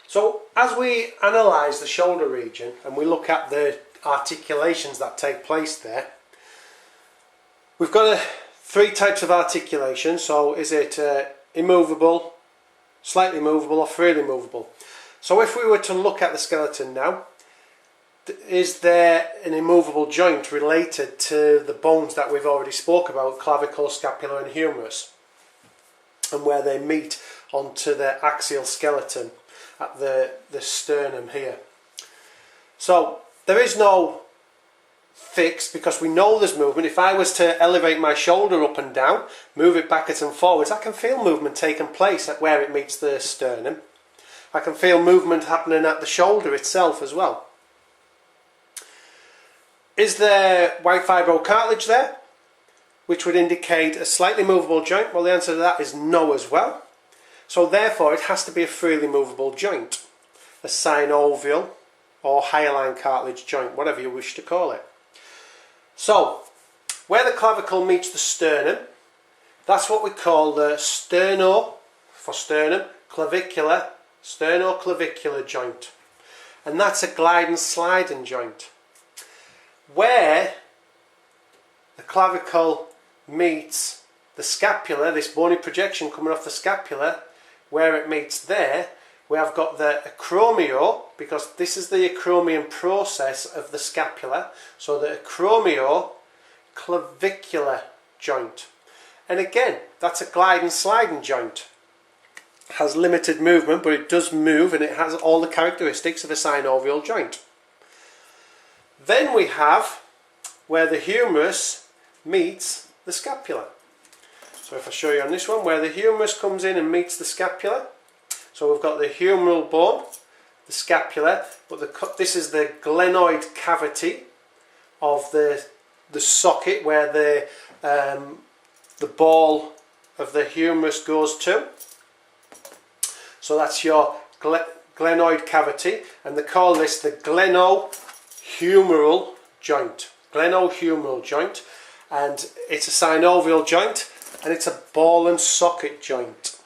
So as we analyse the shoulder region and we look at the articulations that take place there, we've got three types of articulation. So is it immovable, slightly movable or freely movable? So if we were to look at the skeleton now, is there an immovable joint related to the bones that we've already spoke about, clavicle, scapula and humerus, and where they meet onto the axial skeleton at the sternum here? So there is no fix, because we know there's movement. If I was to elevate my shoulder up and down, move it backwards and forwards, I can feel movement taking place at where it meets the sternum. I can feel movement happening at the shoulder itself as well. Is there white fibrocartilage there, which would indicate a slightly movable joint? Well, the answer to that is no as well. So therefore it has to be a freely movable joint, a synovial or hyaline cartilage joint, whatever you wish to call it. So where the clavicle meets the sternum, that's what we call the sternoclavicular joint, and that's a glide and sliding joint. Where the clavicle meets the scapula, this bony projection coming off the scapula, where it meets there, we have got the acromio, because this is the acromion process of the scapula, so the acromioclavicular joint. And again, that's a glide and sliding joint. It has limited movement, but it does move, and it has all the characteristics of a synovial joint. Then we have where the humerus meets the scapula. So if I show you on this one, where the humerus comes in and meets the scapula, so we've got the humeral bone, the scapula, but this is the glenoid cavity of the socket where the ball of the humerus goes to. So that's your glenoid cavity, and they call this the glenohumeral joint. Glenohumeral joint, and it's a synovial joint, and it's a ball and socket joint.